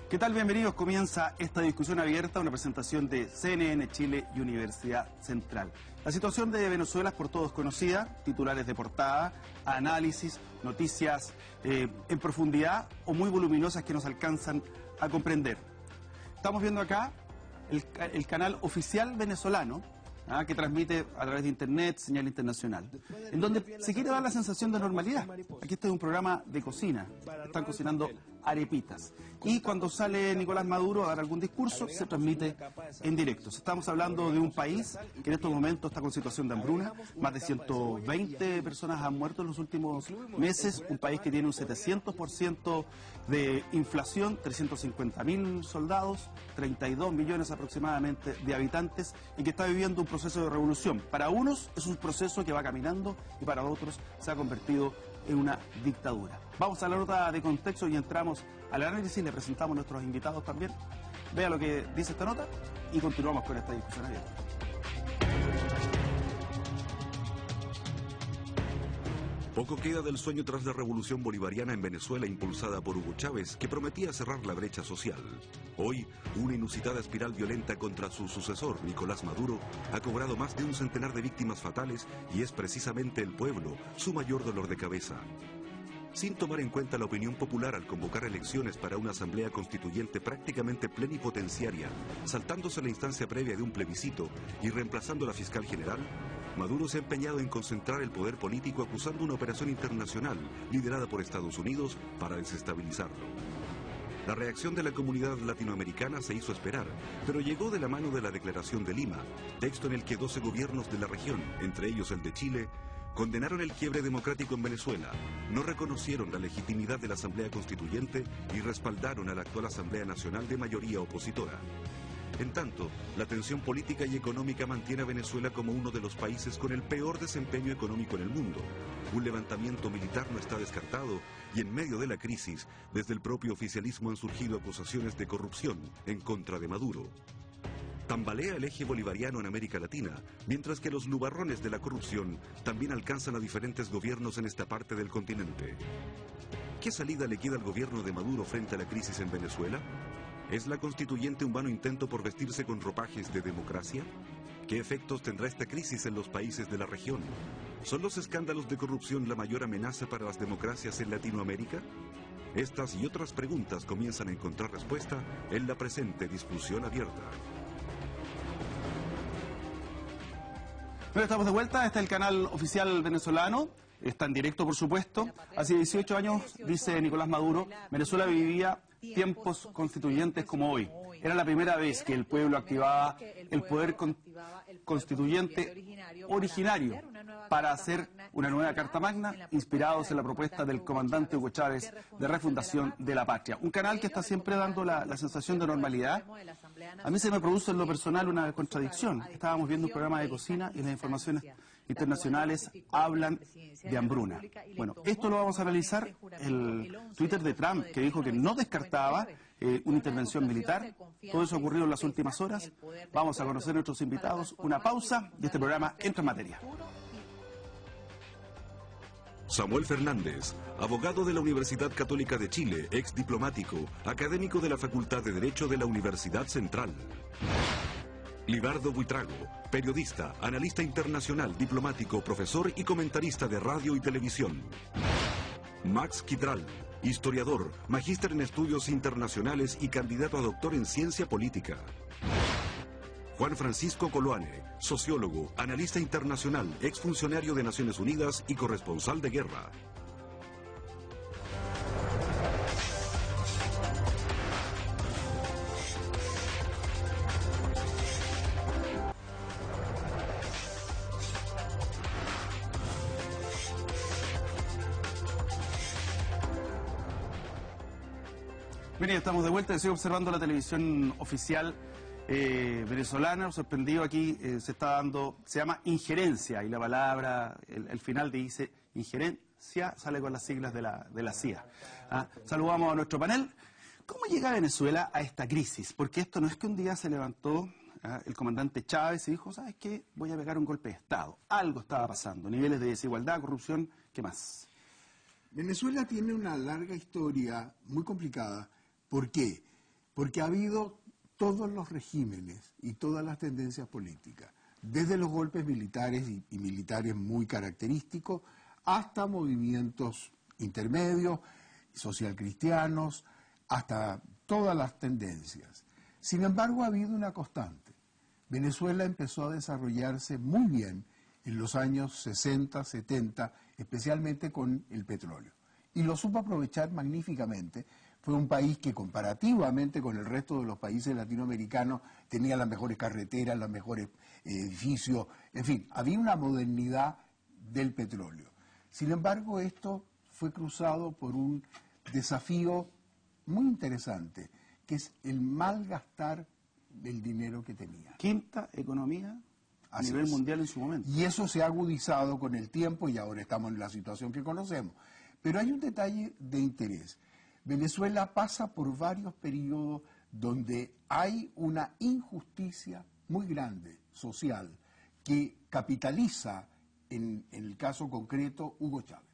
¿Qué tal? Bienvenidos. Comienza esta discusión abierta, una presentación de CNN Chile y Universidad Central. La situación de Venezuela es por todos conocida, titulares de portada, análisis, noticias en profundidad o muy voluminosas que nos alcanzan a comprender. Estamos viendo acá el canal oficial venezolano, que transmite a través de internet, señal internacional, en donde se quiere dar la sensación de normalidad. Aquí este es un programa de cocina, están cocinando arepitas. Y cuando sale Nicolás Maduro a dar algún discurso, se transmite en directo. Estamos hablando de un país que en estos momentos está con situación de hambruna, más de 120 personas han muerto en los últimos meses, un país que tiene un 700% de inflación, 350.000 soldados, 32 millones aproximadamente de habitantes y que está viviendo un proceso de revolución. Para unos es un proceso que va caminando y para otros se ha convertido en una dictadura. Vamos a la nota de contexto y entramos al análisis, le presentamos a nuestros invitados también. Vea lo que dice esta nota y continuamos con esta discusión abierta. Poco queda del sueño tras la revolución bolivariana en Venezuela impulsada por Hugo Chávez, que prometía cerrar la brecha social. Hoy, una inusitada espiral violenta contra su sucesor, Nicolás Maduro, ha cobrado más de un centenar de víctimas fatales y es precisamente el pueblo su mayor dolor de cabeza. Sin tomar en cuenta la opinión popular al convocar elecciones para una asamblea constituyente prácticamente plenipotenciaria, saltándose la instancia previa de un plebiscito y reemplazando a la fiscal general, Maduro se ha empeñado en concentrar el poder político acusando una operación internacional liderada por Estados Unidos para desestabilizarlo. La reacción de la comunidad latinoamericana se hizo esperar, pero llegó de la mano de la Declaración de Lima, texto en el que 12 gobiernos de la región, entre ellos el de Chile, condenaron el quiebre democrático en Venezuela, no reconocieron la legitimidad de la Asamblea Constituyente y respaldaron a la actual Asamblea Nacional de mayoría opositora. En tanto, la tensión política y económica mantiene a Venezuela como uno de los países con el peor desempeño económico en el mundo. Un levantamiento militar no está descartado y en medio de la crisis, desde el propio oficialismo han surgido acusaciones de corrupción en contra de Maduro. Tambalea el eje bolivariano en América Latina, mientras que los nubarrones de la corrupción también alcanzan a diferentes gobiernos en esta parte del continente. ¿Qué salida le queda al gobierno de Maduro frente a la crisis en Venezuela? ¿Es la constituyente un vano intento por vestirse con ropajes de democracia? ¿Qué efectos tendrá esta crisis en los países de la región? ¿Son los escándalos de corrupción la mayor amenaza para las democracias en Latinoamérica? Estas y otras preguntas comienzan a encontrar respuesta en la presente discusión abierta. Bueno, estamos de vuelta, este es el canal oficial venezolano, está en directo por supuesto. Hace 18 años, dice Nicolás Maduro, Venezuela vivía tiempos constituyentes como hoy. Era la primera vez que el pueblo activaba el poder constituyente originario para hacer una nueva Carta Magna, inspirados en la propuesta del comandante Hugo Chávez de refundación de la patria. Un canal que está siempre dando la sensación de normalidad. A mí se me produce en lo personal una contradicción. Estábamos viendo un programa de cocina y las informaciones internacionales hablan de hambruna. Bueno, esto lo vamos a analizar, el Twitter de Trump, que dijo que no descartaba una intervención militar. Todo eso ocurrió en las últimas horas. Vamos a conocer a nuestros invitados. Una pausa y este programa entra en materia. Samuel Fernández, abogado de la Universidad Católica de Chile, ex diplomático, académico de la Facultad de Derecho de la Universidad Central. Libardo Buitrago, periodista, analista internacional, diplomático, profesor y comentarista de radio y televisión. Max Quidral, historiador, magíster en estudios internacionales y candidato a doctor en ciencia política. Juan Francisco Coloane, sociólogo, analista internacional, exfuncionario de Naciones Unidas y corresponsal de guerra. Bien, estamos de vuelta, estoy observando la televisión oficial venezolana, sorprendido aquí, se está dando, se llama injerencia, y la palabra, el final dice injerencia, sale con las siglas de la CIA. Saludamos a nuestro panel. ¿Cómo llega Venezuela a esta crisis? Porque esto no es que un día se levantó el comandante Chávez y dijo, ¿sabes qué? Voy a pegar un golpe de Estado. Algo estaba pasando, niveles de desigualdad, corrupción, ¿qué más? Venezuela tiene una larga historia muy complicada. ¿Por qué? Porque ha habido todos los regímenes y todas las tendencias políticas, desde los golpes militares y militares muy característicos, hasta movimientos intermedios, socialcristianos, hasta todas las tendencias. Sin embargo, ha habido una constante. Venezuela empezó a desarrollarse muy bien en los años 60, 70, especialmente con el petróleo. Y lo supo aprovechar magníficamente. Fue un país que comparativamente con el resto de los países latinoamericanos tenía las mejores carreteras, los mejores edificios, en fin, había una modernidad del petróleo. Sin embargo, esto fue cruzado por un desafío muy interesante, que es el malgastar del dinero que tenía. Quinta economía a nivel mundial en su momento. Y eso se ha agudizado con el tiempo y ahora estamos en la situación que conocemos. Pero hay un detalle de interés. Venezuela pasa por varios periodos donde hay una injusticia muy grande, social, que capitaliza, en el caso concreto, Hugo Chávez.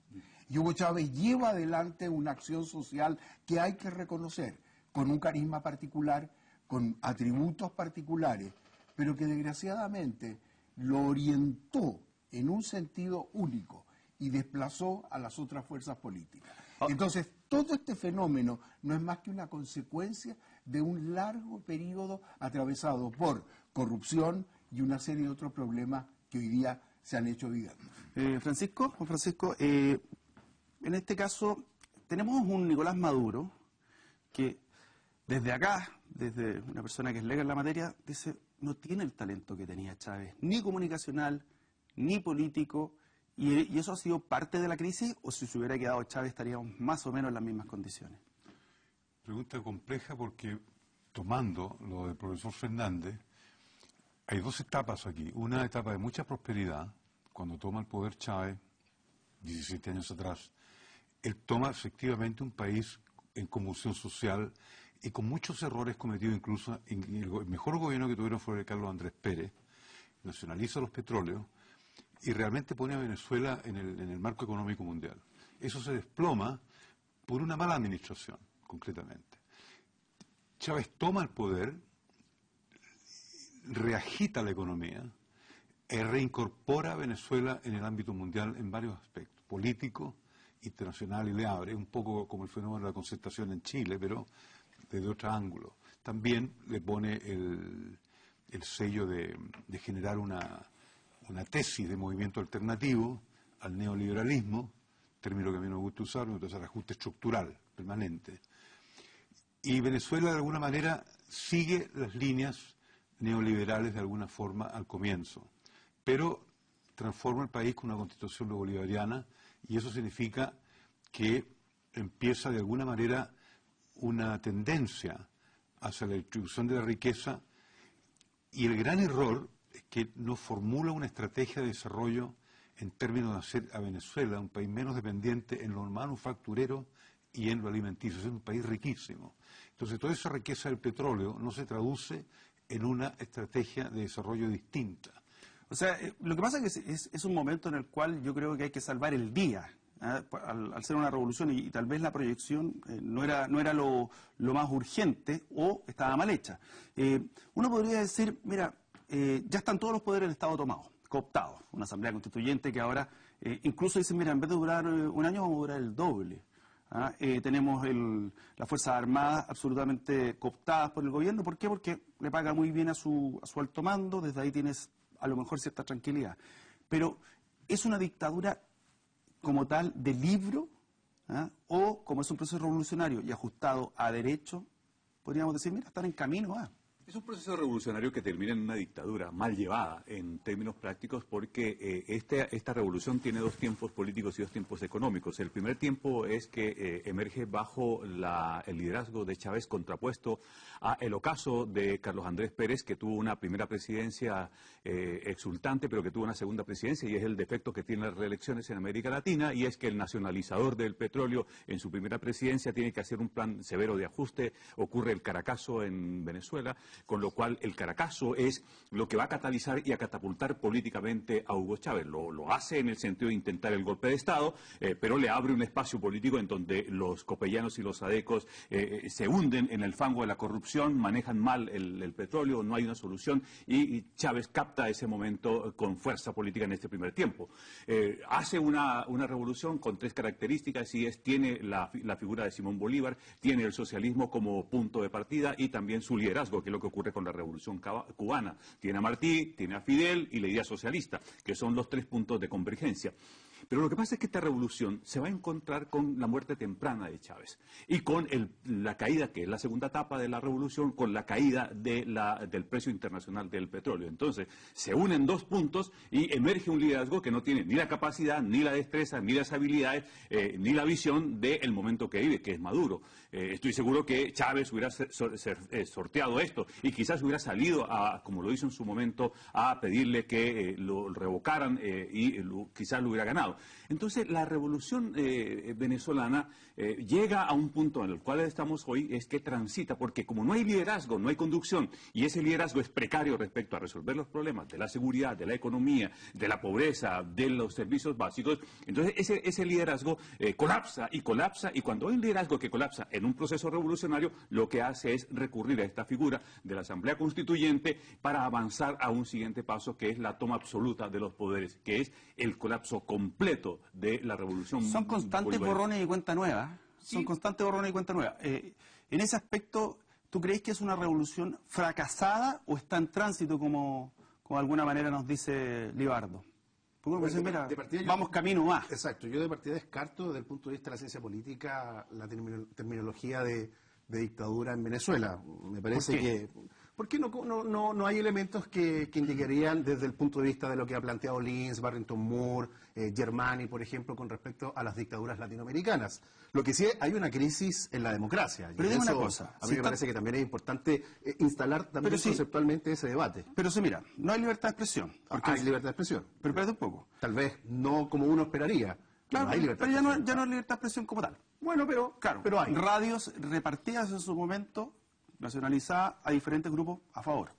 Y Hugo Chávez lleva adelante una acción social que hay que reconocer, con un carisma particular, con atributos particulares, pero que desgraciadamente lo orientó en un sentido único y desplazó a las otras fuerzas políticas. Entonces, todo este fenómeno no es más que una consecuencia de un largo periodo atravesado por corrupción y una serie de otros problemas que hoy día se han hecho evidentes. Juan Francisco, en este caso tenemos un Nicolás Maduro que desde acá, desde una persona que es lega en la materia, dice no tiene el talento que tenía Chávez, ni comunicacional, ni político, y eso ha sido parte de la crisis, o si se hubiera quedado Chávez estaríamos más o menos en las mismas condiciones. Pregunta compleja porque, tomando lo del profesor Fernández, hay dos etapas aquí. Una etapa de mucha prosperidad, cuando toma el poder Chávez, 17 años atrás. Él toma efectivamente un país en convulsión social y con muchos errores cometidos incluso en el mejor gobierno que tuvieron fue el de Carlos Andrés Pérez. Nacionaliza los petróleos y realmente pone a Venezuela en el marco económico mundial. Eso se desploma por una mala administración, concretamente. Chávez toma el poder, reagita la economía y reincorpora a Venezuela en el ámbito mundial en varios aspectos, político, internacional, y le abre, un poco como el fenómeno de la concertación en Chile, pero desde otro ángulo. También le pone el sello de generar una tesis de movimiento alternativo al neoliberalismo, término que a mí no me gusta usar, entonces el ajuste estructural permanente. Y Venezuela de alguna manera sigue las líneas neoliberales de alguna forma al comienzo, pero transforma el país con una constitución bolivariana y eso significa que empieza de alguna manera una tendencia hacia la distribución de la riqueza y el gran error es que no formula una estrategia de desarrollo en términos de hacer a Venezuela un país menos dependiente en lo manufacturero y en lo alimenticio. Es un país riquísimo. Entonces, toda esa riqueza del petróleo no se traduce en una estrategia de desarrollo distinta. O sea, lo que pasa es que es un momento en el cual yo creo que hay que salvar el día. Al ser una revolución y tal vez la proyección no era lo más urgente o estaba mal hecha. Uno podría decir, mira, ya están todos los poderes del Estado tomados, cooptados. Una asamblea constituyente que ahora incluso dice, mira, en vez de durar un año vamos a durar el doble. Tenemos las Fuerzas Armadas absolutamente cooptadas por el gobierno. ¿Por qué? Porque le paga muy bien a su alto mando, desde ahí tienes a lo mejor cierta tranquilidad. Pero es una dictadura como tal de libro, o como es un proceso revolucionario y ajustado a derecho, podríamos decir, mira, están en camino a... Es un proceso revolucionario que termina en una dictadura mal llevada en términos prácticos porque esta revolución tiene dos tiempos políticos y dos tiempos económicos. El primer tiempo es que emerge bajo el liderazgo de Chávez contrapuesto a el ocaso de Carlos Andrés Pérez, que tuvo una primera presidencia exultante, pero que tuvo una segunda presidencia, y es el defecto que tienen las reelecciones en América Latina, y es que el nacionalizador del petróleo en su primera presidencia tiene que hacer un plan severo de ajuste. Ocurre el Caracazo en Venezuela. con lo cual el Caracazo es lo que va a catalizar y a catapultar políticamente a Hugo Chávez. Lo hace en el sentido de intentar el golpe de Estado, pero le abre un espacio político en donde los copellanos y los adecos se hunden en el fango de la corrupción, manejan mal el petróleo, no hay una solución, y Chávez capta ese momento con fuerza política en este primer tiempo. Hace una revolución con tres características, y tiene la figura de Simón Bolívar, tiene el socialismo como punto de partida y también su liderazgo, que es lo que ocurre con la revolución cubana. Tiene a Martí, tiene a Fidel y la idea socialista, que son los tres puntos de convergencia. Pero lo que pasa es que esta revolución se va a encontrar con la muerte temprana de Chávez y con la caída, que es la segunda etapa de la revolución, con la caída del precio internacional del petróleo. Entonces, se unen dos puntos y emerge un liderazgo que no tiene ni la capacidad, ni la destreza, ni las habilidades, ni la visión del momento que vive, que es Maduro. Estoy seguro que Chávez hubiera sorteado esto y quizás hubiera salido, como lo hizo en su momento, a pedirle que lo revocaran y quizás lo hubiera ganado. Entonces, la revolución venezolana llega a un punto en el cual estamos hoy, es que transita, porque como no hay liderazgo, no hay conducción, y ese liderazgo es precario respecto a resolver los problemas de la seguridad, de la economía, de la pobreza, de los servicios básicos, entonces ese liderazgo colapsa, y cuando hay un liderazgo que colapsa en un proceso revolucionario, lo que hace es recurrir a esta figura de la Asamblea Constituyente para avanzar a un siguiente paso, que es la toma absoluta de los poderes, que es el colapso completo de la revolución. Son constantes borrones y cuenta nueva. Sí. Son constantes borrones y cuenta nueva. En ese aspecto, ¿tú crees que es una revolución fracasada o está en tránsito, como de alguna manera nos dice Libardo? Porque uno dice, mira, vamos camino más. Exacto, yo de partida descarto desde el punto de vista de la ciencia política la terminología de dictadura en Venezuela. Me parece que... Porque no hay elementos que indicarían desde el punto de vista de lo que ha planteado Lins, Barrington Moore, Germani, por ejemplo, con respecto a las dictaduras latinoamericanas. Lo que sí hay una crisis en la democracia. Pero dime una cosa. A mí me parece que también es importante instalar también conceptualmente ese debate. Pero sí, mira, no hay libertad de expresión. Hay libertad de expresión. Pero espérate un poco. Tal vez no como uno esperaría. Claro, hay libertad pero ya no es libertad de expresión como tal. Bueno, pero hay. Radios repartidas en su momento, nacionalizadas a diferentes grupos a favor.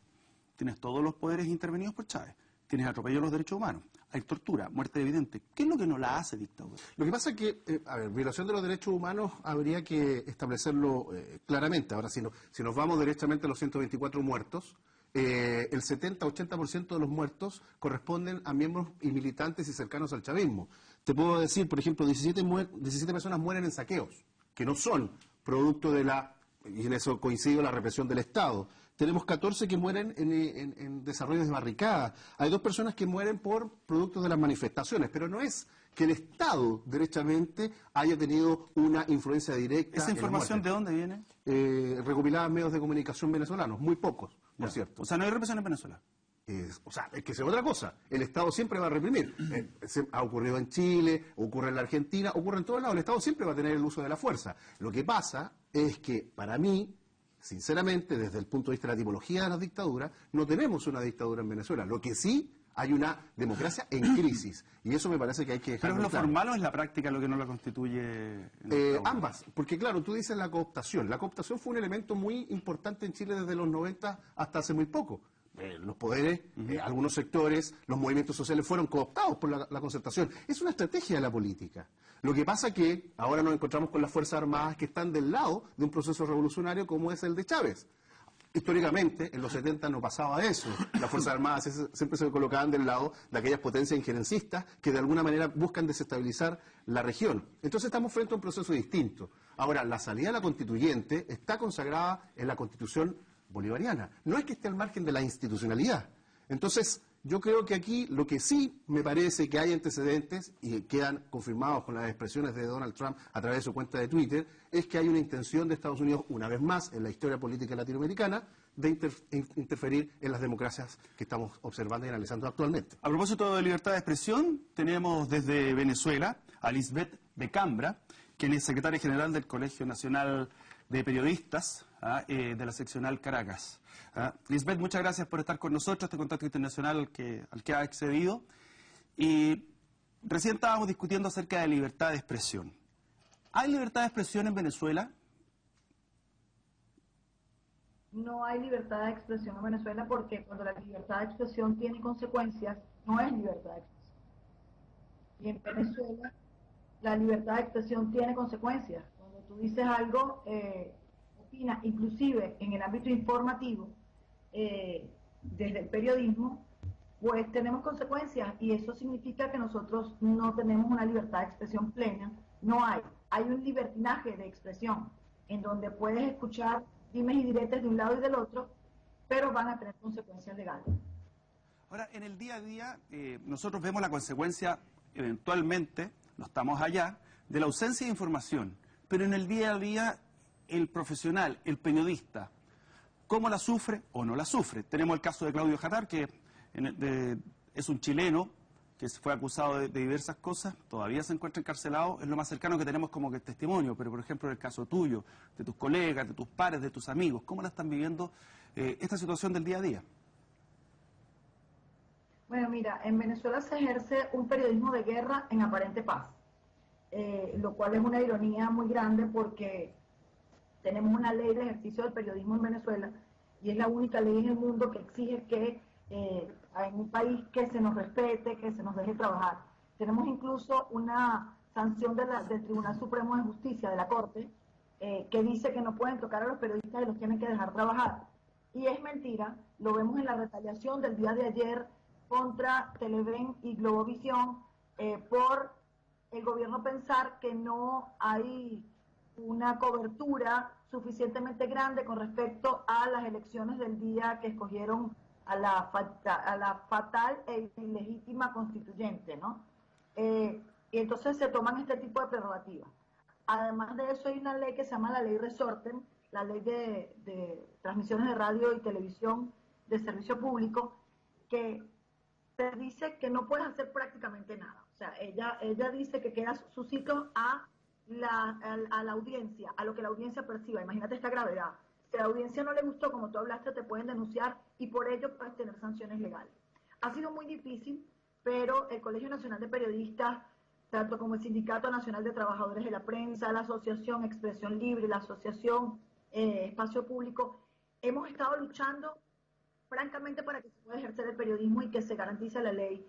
Tienes todos los poderes intervenidos por Chávez. Tienes atropello a los derechos humanos. Hay tortura, muerte evidente. ¿Qué es lo que no la hace dictadura? Lo que pasa es que, violación de los derechos humanos habría que establecerlo claramente. Ahora, si nos vamos directamente a los 124 muertos, el 70-80% de los muertos corresponden a miembros y militantes y cercanos al chavismo. Te puedo decir, por ejemplo, 17 personas mueren en saqueos, que no son producto de y en eso coincido, la represión del Estado. Tenemos 14 que mueren en desarrollos de barricadas. Hay 2 personas que mueren por productos de las manifestaciones, pero no es que el Estado, derechamente, haya tenido una influencia directa. ¿Esa información de dónde viene? Recopilada en medios de comunicación venezolanos, muy pocos, por cierto. O sea, no hay represión en Venezuela. Es que es otra cosa. El Estado siempre va a reprimir. Ha ocurrido en Chile, ocurre en la Argentina, ocurre en todos lados. El Estado siempre va a tener el uso de la fuerza. Lo que pasa es que, para mí, sinceramente, desde el punto de vista de la tipología de las dictaduras, no tenemos una dictadura en Venezuela. Lo que sí, hay una democracia en crisis. Y eso me parece que hay que dejarlo ¿Pero es lo claro. formal o es la práctica lo que no la constituye? Ambas, porque claro, tú dices la cooptación. La cooptación fue un elemento muy importante en Chile desde los 90 hasta hace muy poco. Los poderes, algunos sectores, los movimientos sociales fueron cooptados por la concertación. Es una estrategia de la política. Lo que pasa que ahora nos encontramos con las Fuerzas Armadas que están del lado de un proceso revolucionario como es el de Chávez. Históricamente, en los 70 no pasaba eso. Las Fuerzas Armadas siempre se colocaban del lado de aquellas potencias injerencistas que de alguna manera buscan desestabilizar la región. Entonces estamos frente a un proceso distinto. Ahora, la salida de la constituyente está consagrada en la Constitución bolivariana. No es que esté al margen de la institucionalidad. Entonces, yo creo que aquí lo que sí me parece que hay antecedentes y quedan confirmados con las expresiones de Donald Trump a través de su cuenta de Twitter, es que hay una intención de Estados Unidos, una vez más en la historia política latinoamericana, de interferir en las democracias que estamos observando y analizando actualmente. A propósito de libertad de expresión, tenemos desde Venezuela a Lisbeth Becambra, quien es secretaria general del Colegio Nacional de Periodistas de la seccional Caracas. Lisbeth, muchas gracias por estar con nosotros, este contacto internacional al que ha accedido. Y recién estábamos discutiendo acerca de libertad de expresión. ¿Hay libertad de expresión en Venezuela? no hay libertad de expresión en Venezuela, porque cuando la libertad de expresión tiene consecuencias, no es libertad de expresión. Y en Venezuela la libertad de expresión tiene consecuencias. Cuando tú dices algo, opinas, inclusive en el ámbito informativo, desde el periodismo, pues tenemos consecuencias, y eso significa que nosotros no tenemos una libertad de expresión plena. No hay. Hay un libertinaje de expresión, en donde puedes escuchar dimes y diretes de un lado y del otro, pero van a tener consecuencias legales. Ahora, en el día a día, nosotros vemos la consecuencia, eventualmente, no estamos allá, de la ausencia de información, pero en el día a día, el profesional, el periodista, ¿cómo la sufre o no la sufre? Tenemos el caso de Claudio Jattar, que es un chileno que fue acusado de diversas cosas, todavía se encuentra encarcelado, es lo más cercano que tenemos como que testimonio, pero por ejemplo en el caso tuyo, de tus colegas, de tus pares, de tus amigos, ¿cómo la están viviendo esta situación del día a día? Bueno, mira, en Venezuela se ejerce un periodismo de guerra en aparente paz, lo cual es una ironía muy grande, porque tenemos una ley de ejercicio del periodismo en Venezuela, y es la única ley en el mundo que exige que en un país que se nos respete, que se nos deje trabajar. Tenemos incluso una sanción del Tribunal Supremo de Justicia, de la Corte, que dice que no pueden tocar a los periodistas y los tienen que dejar trabajar. Y es mentira, lo vemos en la retaliación del día de ayer contra Televen y Globovisión, por el gobierno pensar que no hay una cobertura suficientemente grande con respecto a las elecciones del día que escogieron a la fatal e ilegítima constituyente, ¿no? Y entonces se toman este tipo de prerrogativas. Además de eso, hay una ley que se llama la ley Resorten, la ley de transmisiones de radio y televisión de servicio público, que te dice que no puedes hacer prácticamente nada. O sea, ella dice que queda suscito a la audiencia, a lo que la audiencia perciba. Imagínate esta gravedad. Si a la audiencia no le gustó, como tú hablaste, te pueden denunciar, y por ello puedes tener sanciones legales. Ha sido muy difícil, pero el Colegio Nacional de Periodistas, tanto como el Sindicato Nacional de Trabajadores de la Prensa, la Asociación Expresión Libre, la Asociación Espacio Público, hemos estado luchando francamente para que se pueda ejercer el periodismo y que se garantice la ley.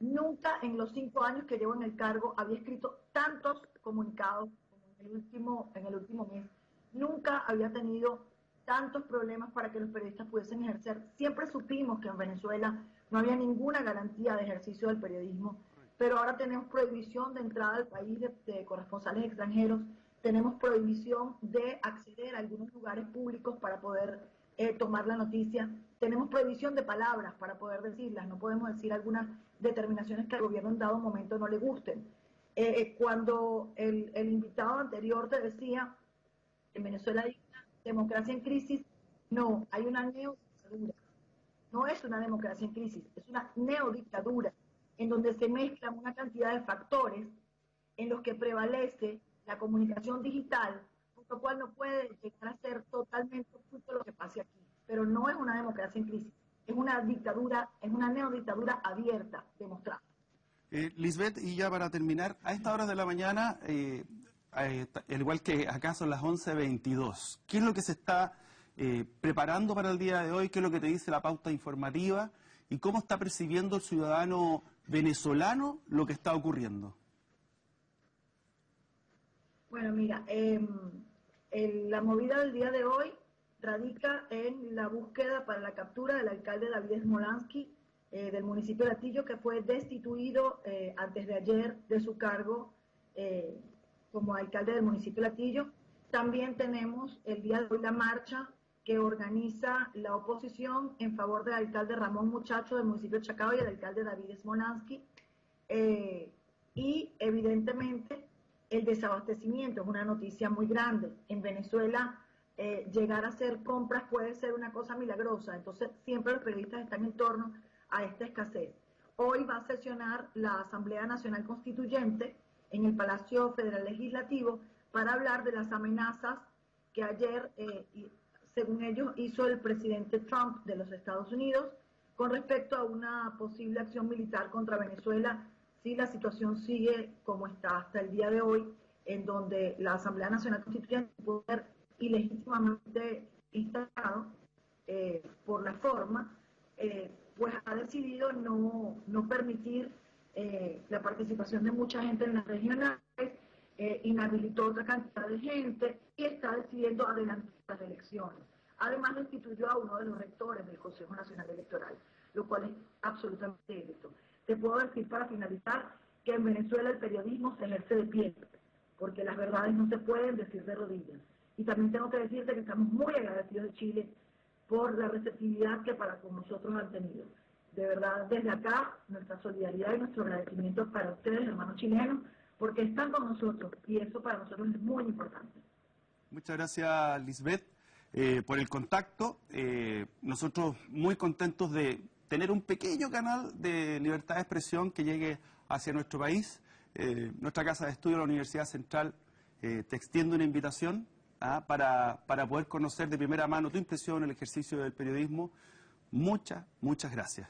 Nunca en los 5 años que llevo en el cargo había escrito tantos comunicados como en el último mes. Nunca había tenido tantos problemas para que los periodistas pudiesen ejercer. Siempre supimos que en Venezuela no había ninguna garantía de ejercicio del periodismo, pero ahora tenemos prohibición de entrada al país de corresponsales extranjeros, tenemos prohibición de acceder a algunos lugares públicos para poder tomar la noticia, tenemos prohibición de palabras para poder decirlas, no podemos decir algunas determinaciones que al gobierno en dado momento no le gusten. Cuando el invitado anterior te decía que en Venezuela hay una democracia en crisis, no, hay una neodictadura. No es una democracia en crisis, es una neodictadura, en donde se mezclan una cantidad de factores en los que prevalece la comunicación digital, por lo cual no puede llegar a ser totalmente justo lo que pase aquí. Pero no es una democracia en crisis, es una dictadura, es una neodictadura abierta, demostrada. Lisbeth, y ya para terminar, a estas horas de la mañana, al igual que acá son las 11:22, ¿qué es lo que se está preparando para el día de hoy? ¿Qué es lo que te dice la pauta informativa? ¿Y cómo está percibiendo el ciudadano venezolano lo que está ocurriendo? Bueno, mira, la movida del día de hoy radica en la búsqueda para la captura del alcalde David Smolansky, del municipio de Atillo, que fue destituido antes de ayer de su cargo como alcalde del municipio de Atillo. También tenemos el día de hoy la marcha que organiza la oposición en favor del alcalde Ramón Muchacho del municipio de Chacao y el alcalde David Smolansky. Y evidentemente el desabastecimiento es una noticia muy grande. En Venezuela llegar a hacer compras puede ser una cosa milagrosa, entonces siempre los periodistas están en torno a esta escasez. Hoy va a sesionar la Asamblea Nacional Constituyente en el Palacio Federal Legislativo para hablar de las amenazas que ayer, según ellos, hizo el presidente Trump de los Estados Unidos con respecto a una posible acción militar contra Venezuela si la situación sigue como está hasta el día de hoy, en donde la Asamblea Nacional Constituyente puede ser ilegítimamente instalado por la forma, pues ha decidido no permitir la participación de mucha gente en las regionales, inhabilitó otra cantidad de gente y está decidiendo adelantar las elecciones. Además, destituyó a uno de los rectores del Consejo Nacional Electoral, lo cual es absolutamente ilícito. Te puedo decir para finalizar que en Venezuela el periodismo se ejerce de pie, porque las verdades no se pueden decir de rodillas. Y también tengo que decirte que estamos muy agradecidos de Chile por la receptividad que para con nosotros han tenido. De verdad, desde acá, nuestra solidaridad y nuestro agradecimiento para ustedes, hermanos chilenos, porque están con nosotros y eso para nosotros es muy importante. Muchas gracias, Lisbeth, por el contacto. Nosotros muy contentos de tener un pequeño canal de libertad de expresión que llegue hacia nuestro país. Nuestra Casa de Estudio, la Universidad Central, te extiende una invitación para poder conocer de primera mano tu impresión, el ejercicio del periodismo. Muchas gracias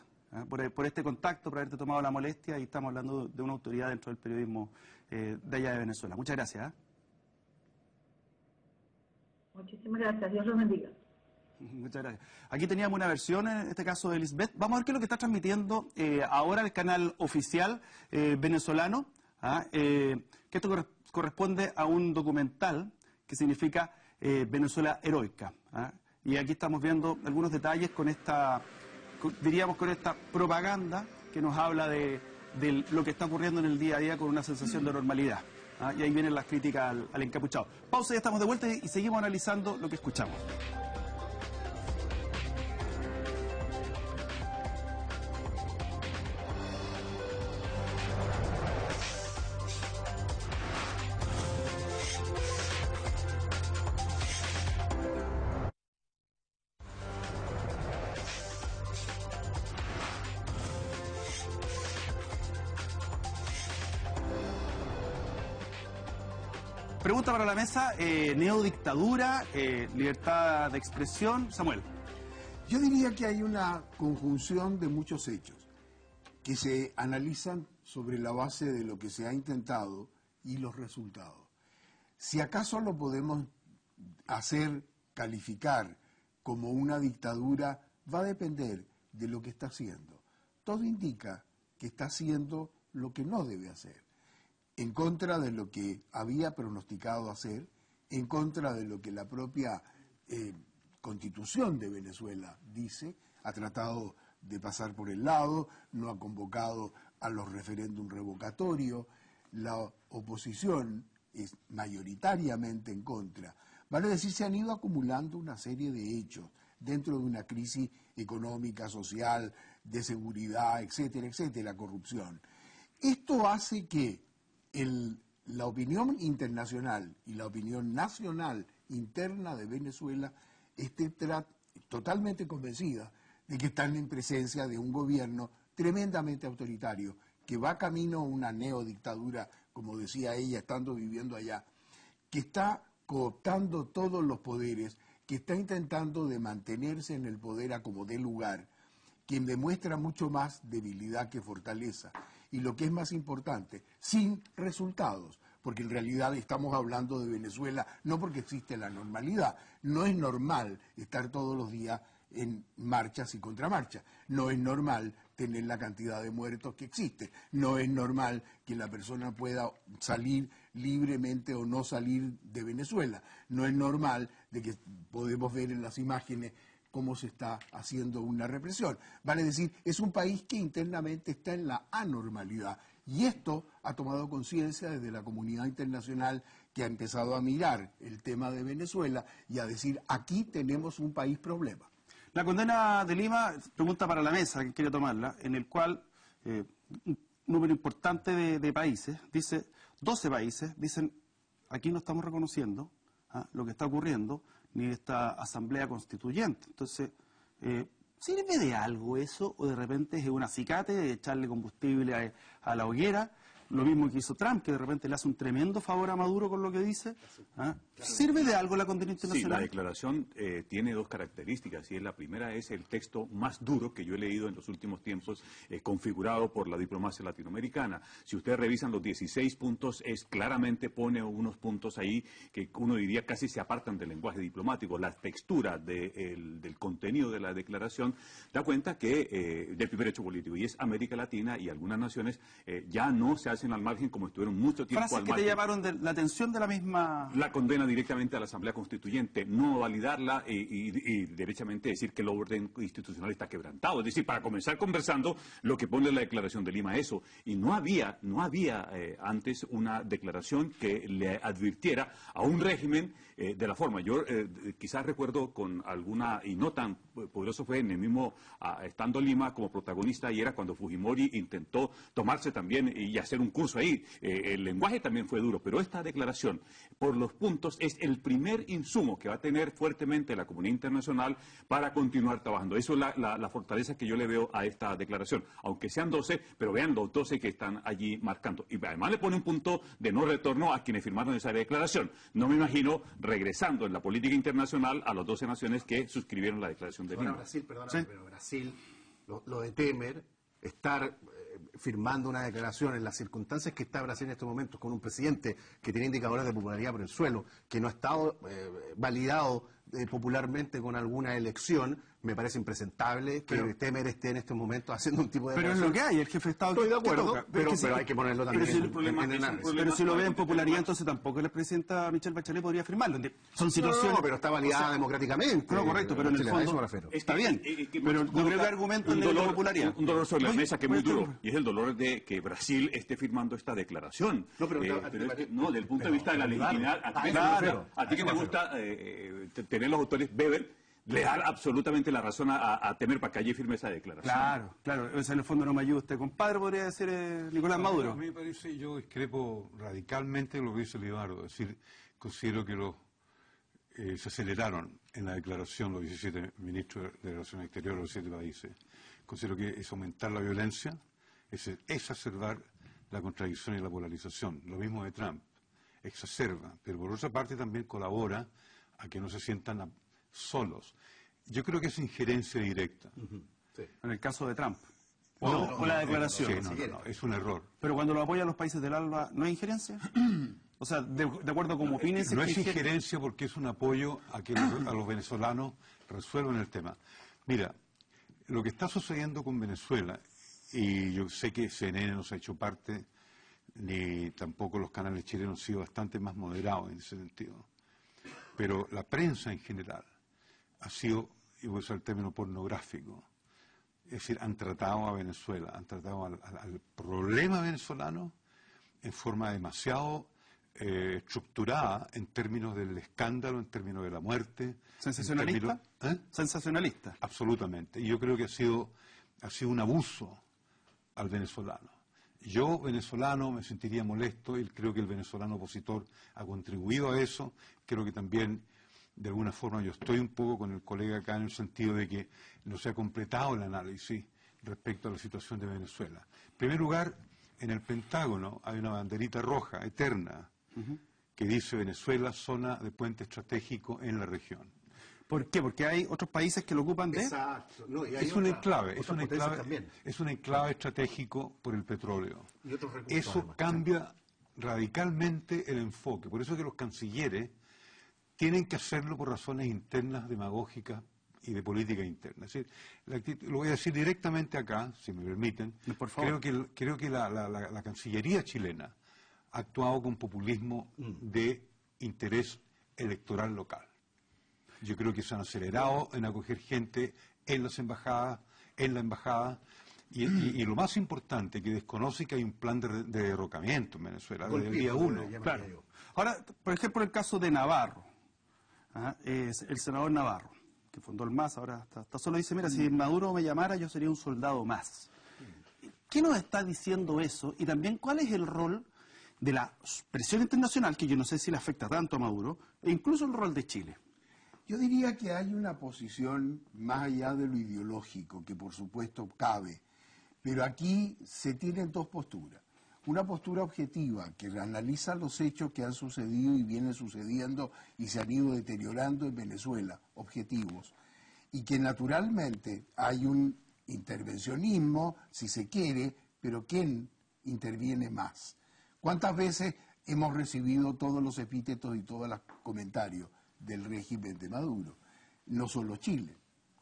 por este contacto, por haberte tomado la molestia, y estamos hablando de una autoridad dentro del periodismo de allá de Venezuela. Muchas gracias. Muchísimas gracias, Dios los bendiga. Muchas gracias. Aquí teníamos una versión, en este caso de Lisbeth. Vamos a ver qué es lo que está transmitiendo ahora el canal oficial venezolano, que esto corresponde a un documental que significa Venezuela Heroica. Y aquí estamos viendo algunos detalles con esta, diríamos, con esta propaganda que nos habla de lo que está ocurriendo en el día a día con una sensación de normalidad. Y ahí vienen las críticas al encapuchado. Pausa, ya estamos de vuelta y seguimos analizando lo que escuchamos. Pregunta para la mesa, neodictadura, libertad de expresión. Samuel. Yo diría que hay una conjunción de muchos hechos que se analizan sobre la base de lo que se ha intentado y los resultados. Si acaso lo podemos hacer calificar como una dictadura, va a depender de lo que está haciendo. Todo indica que está haciendo lo que no debe hacer, en contra de lo que había pronosticado hacer, en contra de lo que la propia Constitución de Venezuela dice, ha tratado de pasar por el lado, no ha convocado a los referéndum revocatorios, la oposición es mayoritariamente en contra. Vale decir, se han ido acumulando una serie de hechos dentro de una crisis económica, social, de seguridad, etcétera, etcétera, corrupción. Esto hace que la opinión internacional y la opinión nacional interna de Venezuela esté totalmente convencida de que están en presencia de un gobierno tremendamente autoritario, que va camino a una neodictadura, como decía ella, estando viviendo allá, que está cooptando todos los poderes, que está intentando de mantenerse en el poder a como dé lugar, quien demuestra mucho más debilidad que fortaleza. Y lo que es más importante, sin resultados, porque en realidad estamos hablando de Venezuela no porque existe la normalidad. No es normal estar todos los días en marchas y contramarchas. No es normal tener la cantidad de muertos que existe. No es normal que la persona pueda salir libremente o no salir de Venezuela. No es normal de que podemos ver en las imágenes cómo se está haciendo una represión. Vale decir, es un país que internamente está en la anormalidad. Y esto ha tomado conciencia desde la comunidad internacional, que ha empezado a mirar el tema de Venezuela y a decir, aquí tenemos un país problema. La condena de Lima, pregunta para la mesa, que quiere tomarla, en el cual un número importante de países, dice, 12 países, dicen, aquí no estamos reconociendo lo que está ocurriendo, ni esta asamblea constituyente. Entonces, ¿sirve de algo eso o de repente es un acicate de echarle combustible a la hoguera? lo mismo que hizo Trump, que de repente le hace un tremendo favor a Maduro con lo que dice. ¿Ah? ¿Sirve de algo la condena Sí, internacional? la declaración tiene dos características, y la primera es el texto más duro que yo he leído en los últimos tiempos, configurado por la diplomacia latinoamericana. Si ustedes revisan los 16 puntos, claramente pone unos puntos ahí que uno diría casi se apartan del lenguaje diplomático. La textura del contenido de la declaración da cuenta que del primer hecho político, y es América Latina y algunas naciones ya no se hacen al margen como estuvieron mucho tiempo Frases al que margen. te llamaron de la atención de la misma... La condena directamente a la Asamblea Constituyente, no validarla y derechamente decir que el orden institucional está quebrantado. Es decir, para comenzar conversando, lo que pone la Declaración de Lima eso. Y no había antes una declaración que le advirtiera a un régimen de la forma. Yo quizás recuerdo con alguna, y no tan poderoso fue en el mismo, estando Lima como protagonista, y era cuando Fujimori intentó tomarse también y hacer un curso ahí. El lenguaje también fue duro, pero esta declaración, por los puntos, es el primer insumo que va a tener fuertemente la comunidad internacional para continuar trabajando. Eso es la fortaleza que yo le veo a esta declaración. Aunque sean 12, pero vean los 12 que están allí marcando. Y además le pone un punto de no retorno a quienes firmaron esa declaración. No me imagino regresando en la política internacional a las 12 naciones que suscribieron la declaración de Lima. Brasil, perdóname, pero Brasil, lo de Temer, estar firmando una declaración en las circunstancias que está Brasil en estos momentos, con un presidente que tiene indicadores de popularidad por el suelo, que no ha estado validado popularmente con alguna elección, me parece impresentable que Temer esté en estos momentos haciendo un tipo de... Pero es lo que hay, el jefe de Estado Estoy de que acuerdo, toca. pero hay que ponerlo también pero si- en el análisis. Pero si lo ve en popularidad, entonces tampoco la presidenta Michelle Bachelet podría firmarlo. Son situaciones... No, pero está validada democráticamente. No, correcto, pero en el Bachelet, a eso fondo me refiero. está bien. Pero no creo que argumento en la popularidad. Un dolor sobre la mesa que es muy Voy a duro, y es el dolor de que Brasil esté firmando esta declaración. No, pero no, desde el punto de vista de la legitimidad, a ti que te gusta tener los autores Weber, le da absolutamente la razón a Temer para que allí firme esa declaración. Claro. O sea, en el fondo no me ayuda usted, compadre, podría decir Nicolás Maduro. A mí me parece, yo discrepo radicalmente de lo que dice Libardo. Es decir, considero que se aceleraron en la declaración los 17 ministros de Relaciones Exteriores de los 7 países. Considero que es aumentar la violencia, es exacerbar la contradicción y la polarización. Lo mismo de Trump, exacerba, pero por otra parte también colabora a que no se sientan solos. Yo creo que es injerencia directa. En el caso de Trump. No, O la declaración. Sí, no, es un error. Pero cuando lo apoyan los países del ALBA, ¿no hay injerencia? O sea, de acuerdo con opinen... No es injerencia porque es un apoyo a que a los venezolanos resuelvan el tema. Mira, lo que está sucediendo con Venezuela, y yo sé que CNN no se ha hecho parte, ni tampoco los canales chilenos han sido bastante más moderados en ese sentido, pero la prensa en general ha sido, y voy a usar el término pornográfico, es decir, han tratado a Venezuela, han tratado al problema venezolano en forma demasiado estructurada en términos del escándalo, en términos de la muerte. ¿Sensacionalista? Sensacionalista. Absolutamente. Y yo creo que ha sido un abuso al venezolano. Yo, venezolano, me sentiría molesto y creo que el venezolano opositor ha contribuido a eso. Creo que también, de alguna forma, yo estoy un poco con el colega acá en el sentido de que no se ha completado el análisis respecto a la situación de Venezuela. En primer lugar, en el Pentágono hay una banderita roja, eterna, que dice Venezuela, zona de puente estratégico en la región. ¿Por qué? Porque hay otros países que lo ocupan de... Exacto. No, y hay Es un enclave, también. es un enclave estratégico por el petróleo. Y otros recursos, Eso además. cambia radicalmente el enfoque. Por eso que los cancilleres tienen que hacerlo por razones internas, demagógicas y de política interna. Es decir, lo voy a decir directamente acá, si me permiten. Por favor. Creo que la Cancillería chilena ha actuado con populismo de interés electoral local. Yo creo que se han acelerado en acoger gente en las embajadas, en la embajada, y lo más importante, que desconoce que hay un plan de derrocamiento en Venezuela desde el día 1. Claro. Ahora, por ejemplo, el caso de Navarro, es el senador Navarro, que fundó el MAS, ahora hasta solo dice, mira, si Maduro me llamara, yo sería un soldado más. ¿Qué nos está diciendo eso? Y también, ¿cuál es el rol de la presión internacional, que yo no sé si le afecta tanto a Maduro, e incluso el rol de Chile? Yo diría que hay una posición más allá de lo ideológico, que por supuesto cabe, pero aquí se tienen dos posturas. una postura objetiva que analiza los hechos que han sucedido y vienen sucediendo y se han ido deteriorando en Venezuela, objetivos, y que naturalmente hay un intervencionismo, si se quiere, pero ¿quién interviene más? ¿Cuántas veces hemos recibido todos los epítetos y todos los comentarios del régimen de Maduro? No solo Chile,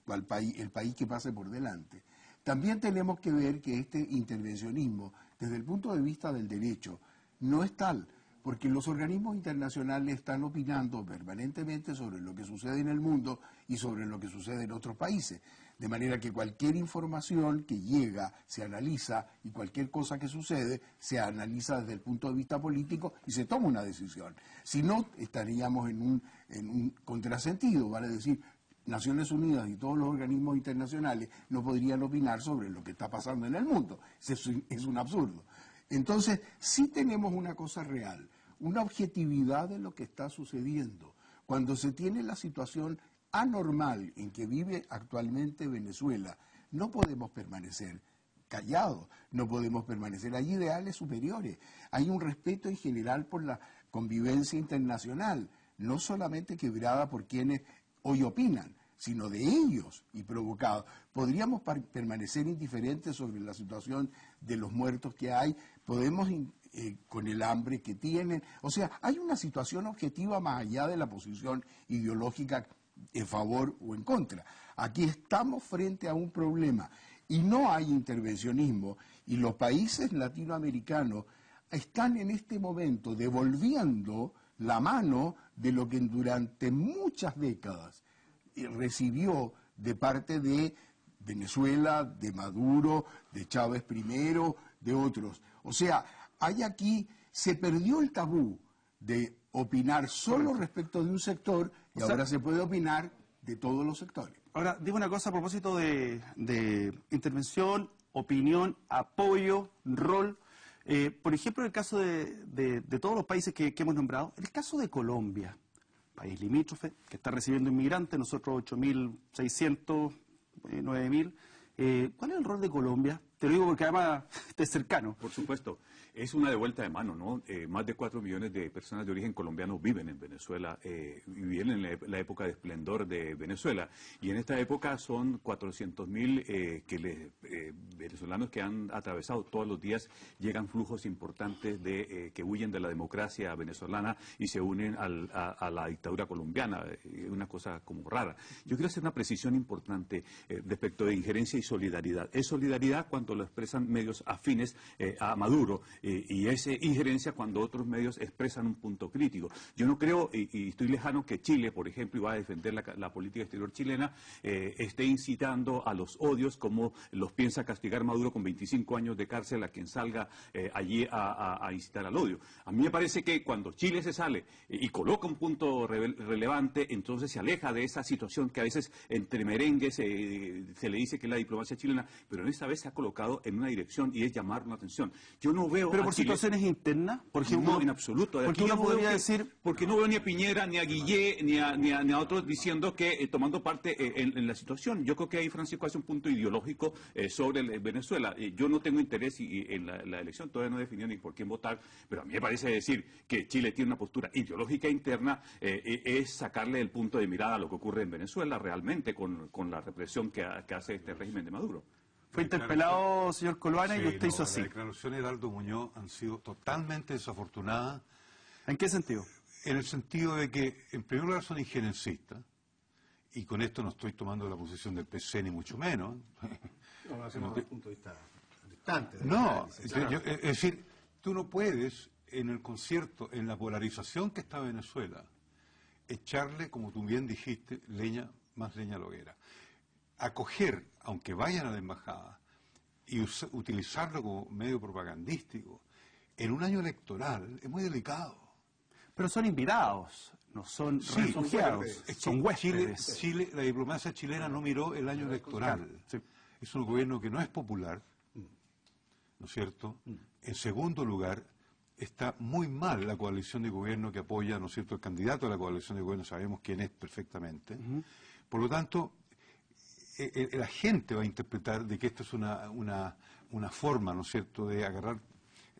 el país que pase por delante. También tenemos que ver que este intervencionismo, desde el punto de vista del derecho, no es tal, porque los organismos internacionales están opinando permanentemente sobre lo que sucede en el mundo y sobre lo que sucede en otros países. De manera que cualquier información que llega se analiza y cualquier cosa que sucede se analiza desde el punto de vista político y se toma una decisión. Si no, estaríamos en un contrasentido, vale decir, Naciones Unidas y todos los organismos internacionales no podrían opinar sobre lo que está pasando en el mundo. Es un absurdo. Entonces, sí tenemos una cosa real, una objetividad de lo que está sucediendo. Cuando se tiene la situación anormal en que vive actualmente Venezuela, no podemos permanecer callados, no podemos permanecer. Hay ideales superiores, hay un respeto en general por la convivencia internacional, no solamente quebrada por quienes hoy opinan, sino de ellos y provocados. Podríamos permanecer indiferentes sobre la situación de los muertos que hay, podemos con el hambre que tienen. O sea, hay una situación objetiva más allá de la posición ideológica en favor o en contra. Aquí estamos frente a un problema y no hay intervencionismo, y los países latinoamericanos están en este momento devolviendo la mano de lo que durante muchas décadas recibió de parte de Venezuela, de Maduro, de Chávez primero, de otros. O sea, se perdió el tabú de opinar solo respecto de un sector y ahora se puede opinar de todos los sectores. Ahora, digo una cosa a propósito de intervención, opinión, apoyo, rol. Por ejemplo, en el caso de todos los países que hemos nombrado, en el caso de Colombia, país limítrofe, que está recibiendo inmigrantes, nosotros 8.600, 9.000. ¿Cuál es el rol de Colombia? Te lo digo porque además es cercano. Por supuesto. Es una de vuelta de mano, ¿no? Más de 4 millones de personas de origen colombiano viven en Venezuela, viven en la época de esplendor de Venezuela. Y en esta época son 400.000 venezolanos que han atravesado todos los días, llegan flujos importantes que huyen de la democracia venezolana y se unen a la dictadura colombiana, una cosa como rara. Yo quiero hacer una precisión importante respecto de injerencia y solidaridad. Es solidaridad cuando lo expresan medios afines a Maduro, y es injerencia cuando otros medios expresan un punto crítico. Yo no creo, y estoy lejano, que Chile, por ejemplo, y va a defender la política exterior chilena, esté incitando a los odios como los piensa castigar Maduro con 25 años de cárcel a quien salga allí a incitar al odio. A mí me parece que cuando Chile se sale y coloca un punto relevante, entonces se aleja de esa situación que a veces entre merengues se le dice que es la diplomacia chilena, pero en esta vez se ha colocado en una dirección y es llamar la atención. Yo no veo... ¿Pero por situaciones internas? Por ejemplo, no, en absoluto. Porque uno podría decir... Porque no veo ni a Piñera, ni a Guillé, ni a otros diciendo que tomando parte en la situación. Yo creo que ahí Francisco hace un punto ideológico sobre Venezuela. Yo no tengo interés en la elección, todavía no he definido ni por quién votar, pero a mí me parece decir que Chile tiene una postura ideológica interna, es sacarle el punto de mirada a lo que ocurre en Venezuela realmente con la represión que hace este régimen de Maduro. Fue interpelado, señor Coluana, sí, y usted hizo así. Las declaraciones de Heraldo Muñoz han sido totalmente desafortunadas. ¿En qué sentido? En el sentido de que, en primer lugar, son injerencistas, y con esto no estoy tomando la posición del PC, ni mucho menos. No, hacemos desde un punto de vista distante. No, es decir, tú no puedes, en el concierto, en la polarización que está Venezuela, echarle, como tú bien dijiste, más leña a la hoguera. Acoger, aunque vayan a la embajada, y utilizarlo como medio propagandístico en un año electoral es muy delicado. Pero son invitados, no son refugiados, son huéspedes. Chile, la diplomacia chilena no miró el año electoral. Sí. Es un gobierno que no es popular, ¿no es cierto? En segundo lugar, está muy mal la coalición de gobierno que apoya, ¿no es cierto?, el candidato a la coalición de gobierno, sabemos quién es perfectamente. Por lo tanto, la gente va a interpretar de que esto es una forma, ¿no es cierto?, de agarrar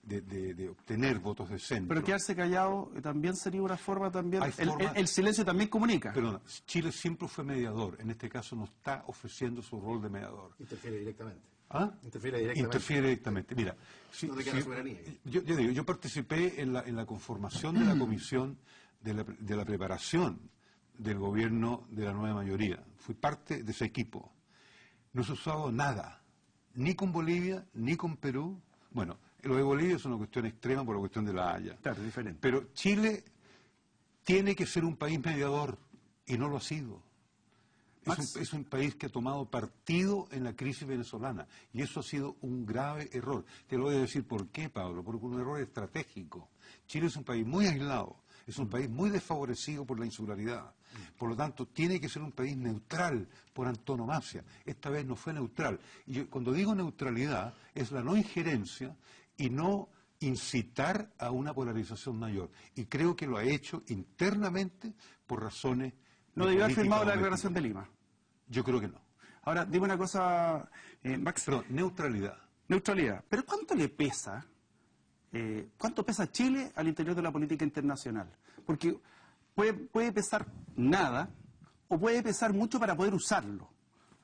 de obtener votos de centro. Pero quedarse callado también sería una forma también... Hay formas- el silencio también comunica. Perdona, Chile siempre fue mediador. En este caso no está ofreciendo su rol de mediador. Interfiere directamente. ¿Ah? Interfiere directamente. Interfiere directamente. Mira, No te queda soberanía. yo participé en la conformación de la comisión de la preparación del gobierno de la nueva mayoría. Fui parte de ese equipo. No se ha usado nada, ni con Bolivia, ni con Perú. Bueno, lo de Bolivia es una cuestión extrema por la cuestión de la Haya. Claro, diferente. Pero Chile tiene que ser un país mediador y no lo ha sido. Es un país que ha tomado partido en la crisis venezolana y eso ha sido un grave error. Te lo voy a decir por qué, Pablo, porque un error estratégico. Chile es un país muy aislado, es un país muy desfavorecido por la insularidad. Por lo tanto, tiene que ser un país neutral por antonomasia. Esta vez no fue neutral. Y cuando digo neutralidad, es la no injerencia y no incitar a una polarización mayor. Y creo que lo ha hecho internamente por razones... No de debió haber política firmado la doméstica. declaración de Lima. Yo creo que no. Ahora, dime una cosa, Max. Perdón, neutralidad. Neutralidad. ¿Pero cuánto le pesa, cuánto pesa Chile al interior de la política internacional? Porque puede pesar nada o puede pesar mucho para poder usarlo.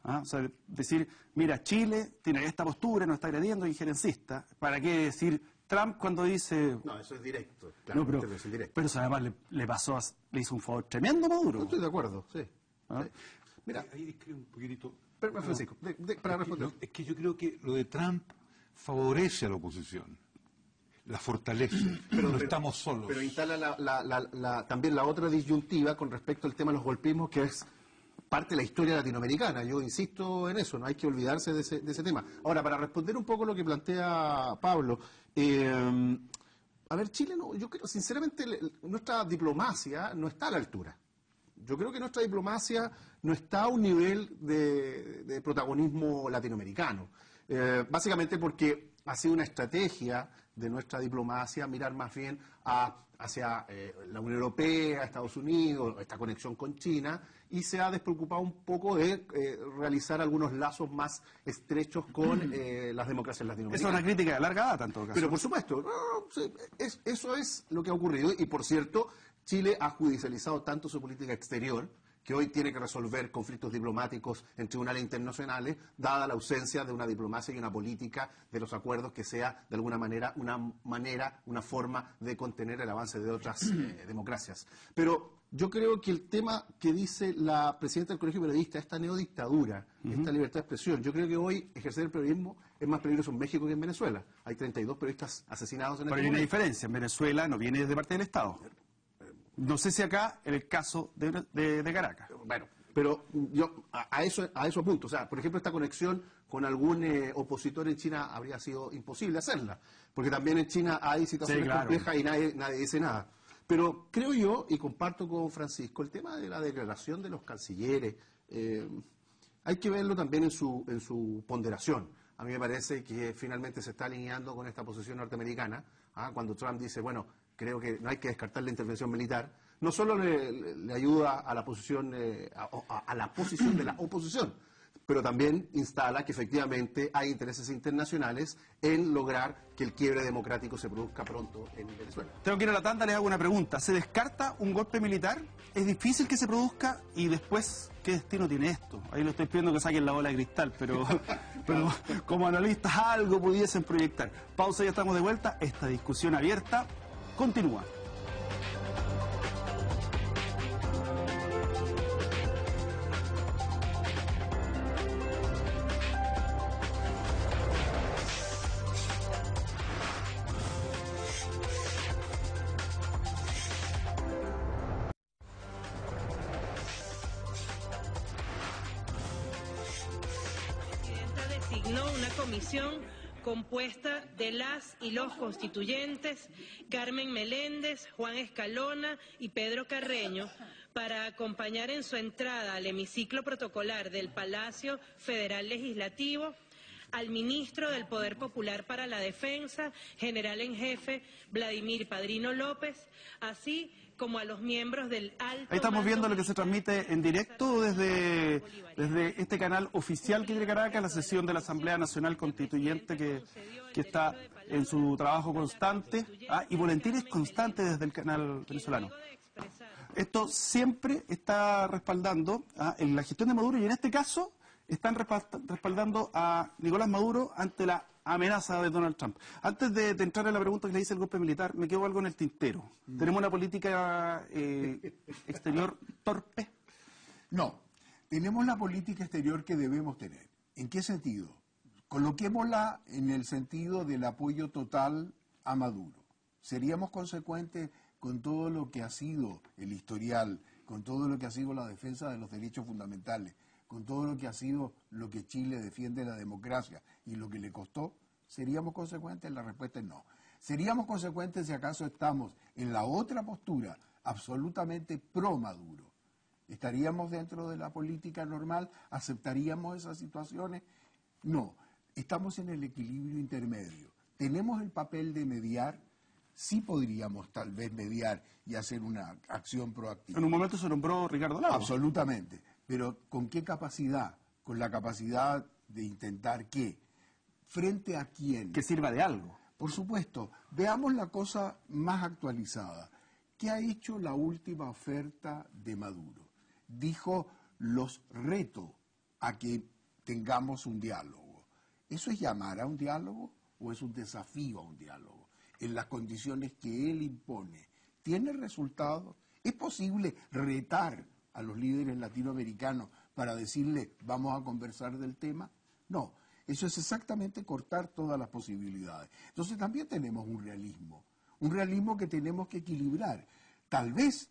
¿Ah? O sea, decir, mira, Chile tiene esta postura, nos está agrediendo, injerencista. ¿Para qué decir Trump cuando dice... No, eso es directo. Claro, No, pero, intervención directa. pero eso además le hizo un favor tremendo a Maduro. No estoy de acuerdo, sí. ¿Ah? Sí. Mira, Ahí discrepo un poquitito. pero, Francisco, para responder. Es que yo creo que lo de Trump favorece a la oposición. La fortalece. No estamos solos. Pero instala también la otra disyuntiva con respecto al tema de los golpismos, que es parte de la historia latinoamericana. Yo insisto en eso, no hay que olvidarse de ese tema. Ahora, para responder un poco lo que plantea Pablo, a ver, Chile, yo creo, sinceramente, nuestra diplomacia no está a la altura. Yo creo que nuestra diplomacia no está a un nivel de protagonismo latinoamericano. Básicamente porque ha sido una estrategia de nuestra diplomacia mirar más bien hacia la Unión Europea, Estados Unidos, esta conexión con China, y se ha despreocupado un poco de realizar algunos lazos más estrechos con las democracias latinoamericanas. Esa es una crítica de larga data en todo caso. Pero por supuesto, eso es lo que ha ocurrido. Y por cierto, Chile ha judicializado tanto su política exterior que hoy tiene que resolver conflictos diplomáticos en tribunales internacionales, dada la ausencia de una diplomacia y una política de los acuerdos que sea, de alguna manera, una forma de contener el avance de otras democracias. Pero yo creo que el tema que dice la presidenta del Colegio de Periodistas, esta neodictadura, esta libertad de expresión, yo creo que hoy ejercer el periodismo es más peligroso en México que en Venezuela. Hay 32 periodistas asesinados en Pero hay una diferencia, en Venezuela no viene de parte del Estado. No sé si acá, en el caso de Caracas. Bueno, pero yo a eso apunto. O sea, por ejemplo, esta conexión con algún opositor en China habría sido imposible hacerla, porque también en China hay situaciones complejas y nadie dice nada. Pero creo yo, y comparto con Francisco, el tema de la declaración de los cancilleres, hay que verlo también en su ponderación. A mí me parece que finalmente se está alineando con esta posición norteamericana, cuando Trump dice, bueno, creo que no hay que descartar la intervención militar. No solo le ayuda a la posición, a la posición de la oposición, pero también instala que efectivamente hay intereses internacionales en lograr que el quiebre democrático se produzca pronto en Venezuela. Tengo que ir a la tanda, les hago una pregunta. ¿Se descarta un golpe militar? ¿Es difícil que se produzca? Y después, ¿qué destino tiene esto? Ahí lo estoy pidiendo que saquen la bola de cristal, pero como analistas algo pudiesen proyectar. Pausa, ya estamos de vuelta. Esta discusión abierta continúa. Designó una comisión compuesta de las y los constituyentes Carmen Meléndez, Juan Escalona y Pedro Carreño para acompañar en su entrada al hemiciclo protocolar del Palacio Federal Legislativo al ministro del Poder Popular para la Defensa, general en jefe Vladimir Padrino López, así como a los miembros del alto... Ahí estamos viendo lo que se transmite en directo desde este canal oficial que tiene Caracas, la sesión de la Asamblea Nacional Constituyente que está en su trabajo constante, y boletines constantes desde el canal venezolano. Esto siempre está respaldando en la gestión de Maduro, y en este caso están respaldando a Nicolás Maduro ante la amenaza de Donald Trump. Antes de entrar en la pregunta que le hice el golpe militar, me quedó algo en el tintero. ¿Tenemos una política exterior torpe? No, tenemos la política exterior que debemos tener. ¿En qué sentido? Coloquémosla en el sentido del apoyo total a Maduro. ¿Seríamos consecuentes con todo lo que ha sido el historial, con todo lo que ha sido la defensa de los derechos fundamentales, con todo lo que ha sido lo que Chile defiende la democracia y lo que le costó? ¿Seríamos consecuentes? La respuesta es no. ¿Seríamos consecuentes si acaso estamos en la otra postura, absolutamente pro Maduro? ¿Estaríamos dentro de la política normal? ¿Aceptaríamos esas situaciones? No. Estamos en el equilibrio intermedio. ¿Tenemos el papel de mediar? Sí podríamos tal vez mediar y hacer una acción proactiva. En un momento se nombró Ricardo Lagos. Absolutamente. Pero ¿con qué capacidad? Con la capacidad de intentar ¿qué? ¿Frente a quién? Que sirva de algo. Por supuesto. Veamos la cosa más actualizada. ¿Qué ha hecho la última oferta de Maduro? Dijo, los reto a que tengamos un diálogo. ¿Eso es llamar a un diálogo o es un desafío a un diálogo? En las condiciones que él impone. ¿Tiene resultados? ¿Es posible retar a los líderes latinoamericanos para decirle vamos a conversar del tema? No, eso es exactamente cortar todas las posibilidades. Entonces también tenemos un realismo que tenemos que equilibrar. Tal vez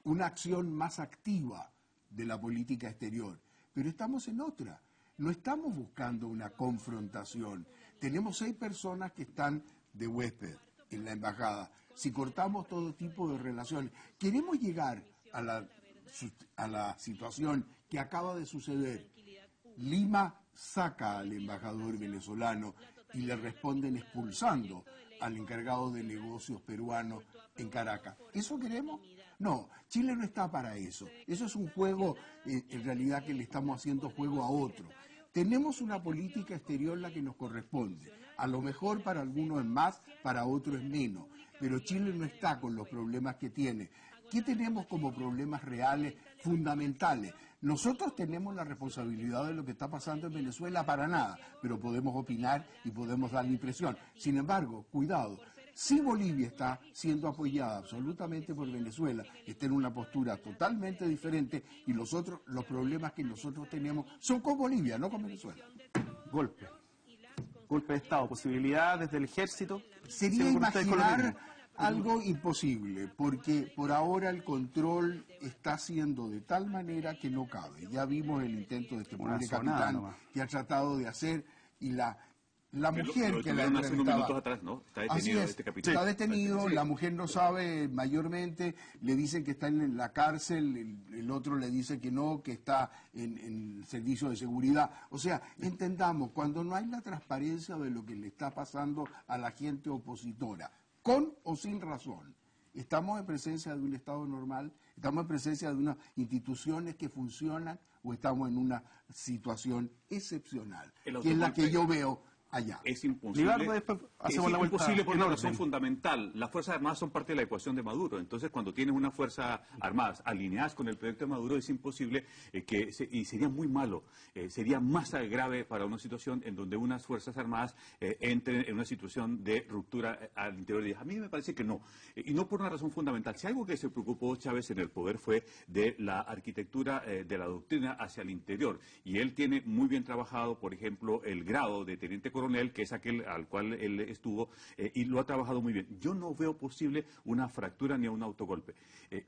una acción más activa de la política exterior, pero estamos en otra. No estamos buscando una confrontación. Tenemos 6 personas que están de huésped en la embajada. Si cortamos todo tipo de relaciones, queremos llegar a la situación que acaba de suceder. Lima saca al embajador venezolano y le responden expulsando al encargado de negocios peruano en Caracas. ¿Eso queremos? No, Chile no está para eso. Eso es un juego, en realidad, que le estamos haciendo juego a otro. Tenemos una política exterior la que nos corresponde. A lo mejor para algunos es más, para otros es menos. Pero Chile no está con los problemas que tiene. ¿Qué tenemos como problemas reales, fundamentales? Nosotros tenemos la responsabilidad de lo que está pasando en Venezuela para nada, pero podemos opinar y podemos dar la impresión. Sin embargo, cuidado, si Bolivia está siendo apoyada absolutamente por Venezuela, está en una postura totalmente diferente y los problemas que nosotros tenemos son con Bolivia, no con Venezuela. Golpe de Estado, posibilidad desde el ejército. Sería imaginar algo imposible, porque por ahora el control está siendo de tal manera que no cabe. Ya vimos el intento de este pobre capitán que ha tratado de hacer, y la mujer que la enfrentaba... Hace unos minutos atrás, ¿no? Está detenido este capitán. Está detenido, la mujer no sabe mayormente, le dicen que está en la cárcel, el otro le dice que no, que está en servicio de seguridad. O sea, entendamos, cuando no hay la transparencia de lo que le está pasando a la gente opositora, con o sin razón, ¿estamos en presencia de un Estado normal? ¿Estamos en presencia de unas instituciones que funcionan o estamos en una situación excepcional? Que es la que yo veo allá. Es imposible. Imposible por una razón fundamental. Las Fuerzas Armadas son parte de la ecuación de Maduro. Entonces, cuando tienes unas Fuerzas Armadas alineadas con el proyecto de Maduro, es imposible y sería muy malo. Sería más grave para una situación en donde unas Fuerzas Armadas entren en una situación de ruptura al interior de ellas. A mí me parece que no. Y no por una razón fundamental. Si algo que se preocupó Chávez en el poder fue de la arquitectura de la doctrina hacia el interior. Y él tiene muy bien trabajado, por ejemplo, el grado de teniente coronel, que es aquel al cual él estuvo, y lo ha trabajado muy bien. Yo no veo posible una fractura ni un autogolpe.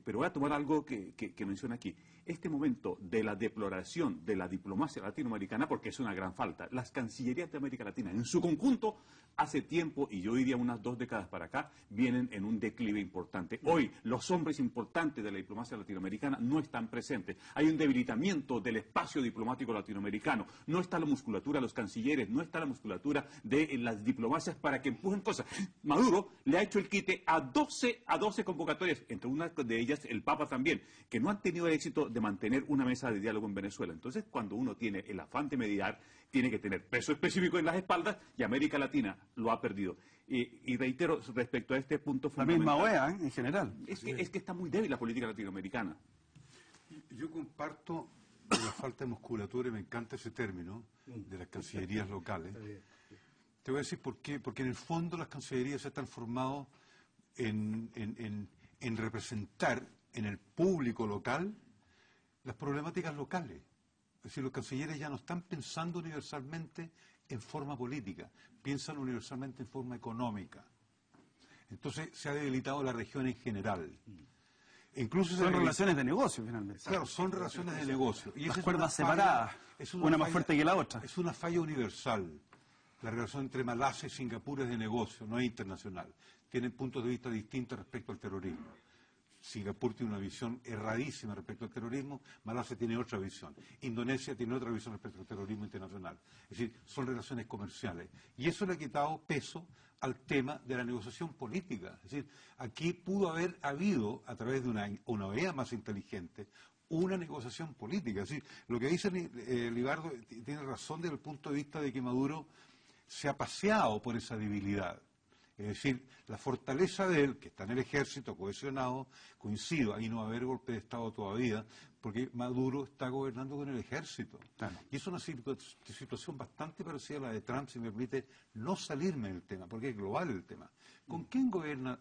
Pero voy a tomar algo que menciona aquí. Este momento de la deploración de la diplomacia latinoamericana, porque es una gran falta. Las cancillerías de América Latina, en su conjunto, hace tiempo, y yo diría unas 2 décadas para acá, vienen en un declive importante. Hoy, los hombres importantes de la diplomacia latinoamericana no están presentes. Hay un debilitamiento del espacio diplomático latinoamericano. No está la musculatura de los cancilleres, no está la musculatura de las diplomacias para que empujen cosas. Maduro le ha hecho el quite a 12 convocatorias, entre una de ellas el Papa también, que no han tenido el éxito de mantener una mesa de diálogo en Venezuela. Entonces, cuando uno tiene el afán de mediar, tiene que tener peso específico en las espaldas, y América Latina lo ha perdido. Y reitero, respecto a este punto fundamental... La misma OEA, en general. Es que está muy débil la política latinoamericana. Yo comparto la falta de musculatura, y me encanta ese término, de las cancillerías locales. Te voy a decir por qué. Porque en el fondo las cancillerías se han transformado en representar en el público local las problemáticas locales. Es decir, los cancilleres ya no están pensando universalmente en forma política, piensan universalmente en forma económica. Entonces se ha debilitado la región en general. Incluso son relaciones de negocio, finalmente. Claro, son relaciones de negocio. Y las cuerdas separadas, una más fuerte que la otra. Es una falla universal. La relación entre Malasia y Singapur es de negocio, no es internacional. Tienen puntos de vista distintos respecto al terrorismo. Singapur tiene una visión erradísima respecto al terrorismo, Malasia tiene otra visión, Indonesia tiene otra visión respecto al terrorismo internacional. Es decir, son relaciones comerciales. Y eso le ha quitado peso al tema de la negociación política. Es decir, aquí pudo haber habido, a través de una OEA más inteligente, una negociación política. Es decir, lo que dice Libardo tiene razón desde el punto de vista de que Maduro se ha paseado por esa debilidad. Es decir, la fortaleza de él, que está en el ejército cohesionado, coincido, ahí no va a haber golpe de Estado todavía, porque Maduro está gobernando con el ejército. Claro. Y es una situación bastante parecida a la de Trump, si me permite no salirme del tema, porque es global el tema. ¿Con quién gobierna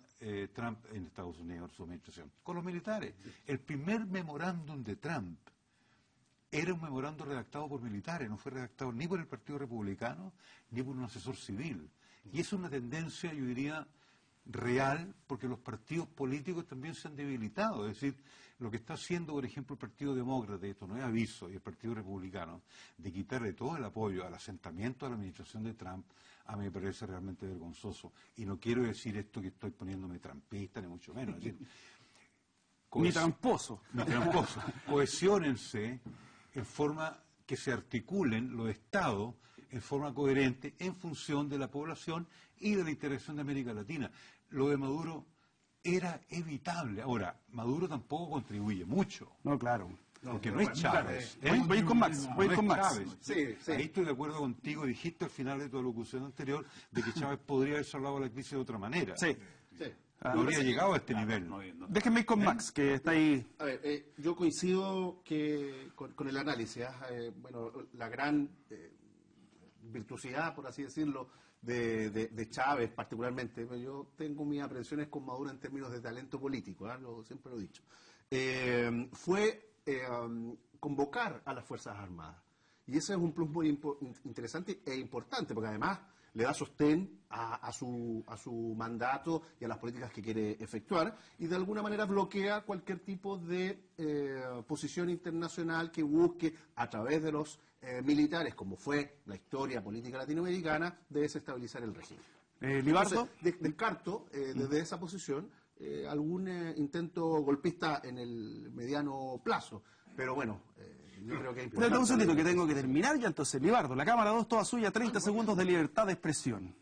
Trump en Estados Unidos, su administración? Con los militares. El primer memorándum de Trump era un memorándum redactado por militares, no fue redactado ni por el Partido Republicano ni por un asesor civil. Y es una tendencia, yo diría, real, porque los partidos políticos también se han debilitado. Es decir, lo que está haciendo, por ejemplo, el Partido Demócrata, esto no es aviso, y el Partido Republicano, de quitarle todo el apoyo al asentamiento de la administración de Trump, a mí me parece realmente vergonzoso. Y no quiero decir esto que estoy poniéndome trampista, ni mucho menos. Es decir, ni tramposo. Ni tramposo. Cohesiónense en forma que se articulen los estados en forma coherente en función de la población y de la interacción de América Latina. Lo de Maduro era evitable. Ahora, Maduro tampoco contribuye mucho. No, claro. Porque no es Chávez. Voy con Max. Sí. Ahí estoy de acuerdo contigo. Dijiste al final de tu alocución anterior de que Chávez podría haber salvado la crisis de otra manera. Sí. No habría llegado a este nivel. Déjenme ir con Max, que está ahí. A ver, yo coincido con el análisis. Bueno, la gran virtuosidad, por así decirlo, de Chávez particularmente. Yo tengo mis aprensiones con Maduro en términos de talento político, siempre lo he dicho. Fue convocar a las Fuerzas Armadas. Y ese es un plus muy interesante e importante, porque además le da sostén a su mandato y a las políticas que quiere efectuar, y de alguna manera bloquea cualquier tipo de posición internacional que busque, a través de los militares, como fue la historia política latinoamericana, de desestabilizar el régimen. Libardo. Descarto desde esa posición algún intento golpista en el mediano plazo, pero bueno, yo creo que hay... Pero un segundito que tengo que terminar ya, entonces, Libardo, la Cámara 2, toda suya, 30 segundos de libertad de expresión.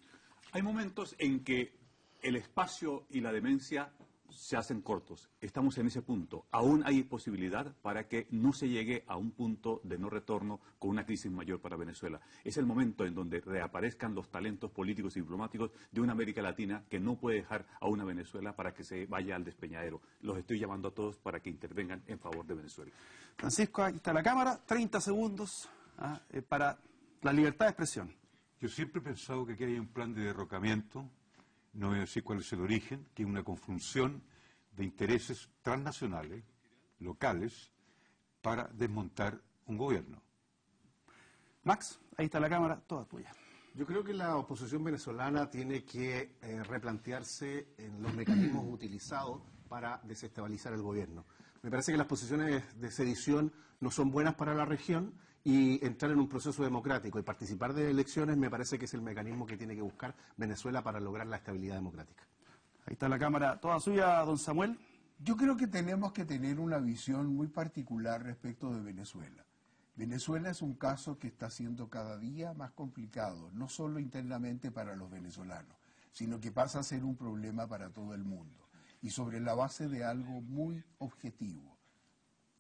Hay momentos en que el espacio y la demencia se hacen cortos. Estamos en ese punto. Aún hay posibilidad para que no se llegue a un punto de no retorno con una crisis mayor para Venezuela. Es el momento en donde reaparezcan los talentos políticos y diplomáticos de una América Latina que no puede dejar a una Venezuela para que se vaya al despeñadero. Los estoy llamando a todos para que intervengan en favor de Venezuela. Francisco, aquí está la Cámara, 30 segundos para la libertad de expresión. Yo siempre he pensado que aquí hay un plan de derrocamiento. No voy a decir cuál es el origen, que es una conjunción de intereses transnacionales, locales, para desmontar un gobierno. Max, ahí está la Cámara, toda tuya. Yo creo que la oposición venezolana tiene que replantearse en los mecanismos utilizados para desestabilizar el gobierno. Me parece que las posiciones de sedición no son buenas para la región y entrar en un proceso democrático y participar de elecciones me parece que es el mecanismo que tiene que buscar Venezuela para lograr la estabilidad democrática. Ahí está la cámara toda suya, don Samuel. Yo creo que tenemos que tener una visión muy particular respecto de Venezuela. Venezuela es un caso que está siendo cada día más complicado, no solo internamente para los venezolanos, sino que pasa a ser un problema para todo el mundo. Y sobre la base de algo muy objetivo,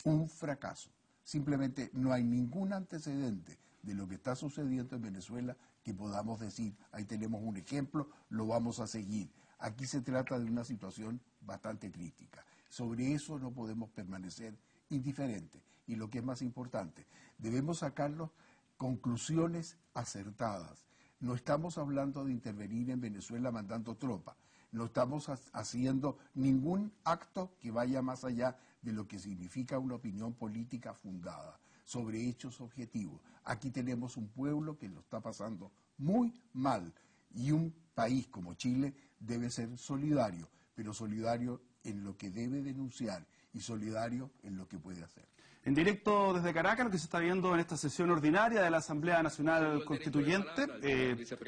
un fracaso. Simplemente no hay ningún antecedente de lo que está sucediendo en Venezuela que podamos decir, ahí tenemos un ejemplo, lo vamos a seguir. Aquí se trata de una situación bastante crítica. Sobre eso no podemos permanecer indiferentes. Y lo que es más importante, debemos sacarnos conclusiones acertadas. No estamos hablando de intervenir en Venezuela mandando tropas. No estamos haciendo ningún acto que vaya más allá de lo que significa una opinión política fundada sobre hechos objetivos. Aquí tenemos un pueblo que lo está pasando muy mal y un país como Chile debe ser solidario, pero solidario en lo que debe denunciar y solidario en lo que puede hacer. En directo desde Caracas, lo que se está viendo en esta sesión ordinaria de la Asamblea Nacional Constituyente,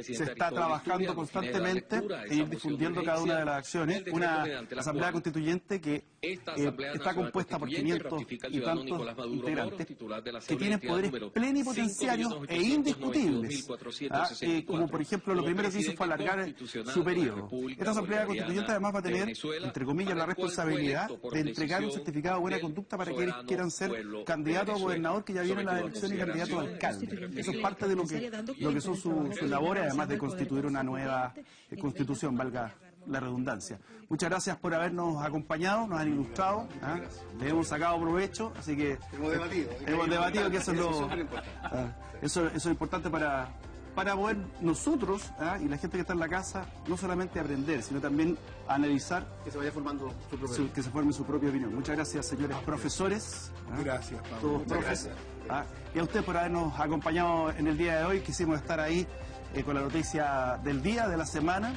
se está trabajando constantemente en ir difundiendo cada una de las acciones. Una Asamblea Constituyente que está compuesta por 500 y tantos integrantes que tienen poderes plenipotenciarios e indiscutibles. Como por ejemplo, lo primero que hizo fue alargar su periodo. Esta Asamblea Constituyente además va a tener, entre comillas, la responsabilidad de entregar un certificado de buena conducta para quienes quieran ser candidato a gobernador que ya viene la elección y candidato a alcalde. Eso es parte de lo que son sus labores, además de constituir una nueva constitución, valga la redundancia. Muchas gracias por habernos acompañado, nos han ilustrado, le hemos sacado provecho, así que hemos debatido que eso es importante para poder nosotros y la gente que está en la casa no solamente aprender, sino también analizar, que se vaya formando que se forme su propia opinión. Muchas gracias, señores profesores. Gracias, Pablo. Todos profes. Y a usted por habernos acompañado en el día de hoy. Quisimos estar ahí con la noticia del día, de la semana,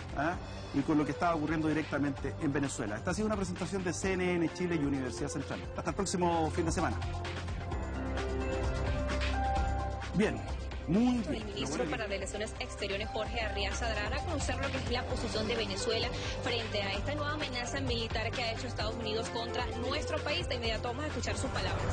y con lo que estaba ocurriendo directamente en Venezuela. Esta ha sido una presentación de CNN Chile y Universidad Central. Hasta el próximo fin de semana. Bien. El ministro para Relaciones Exteriores, Jorge Arriaza, dará a conocer lo que es la posición de Venezuela frente a esta nueva amenaza militar que ha hecho Estados Unidos contra nuestro país. De inmediato vamos a escuchar sus palabras.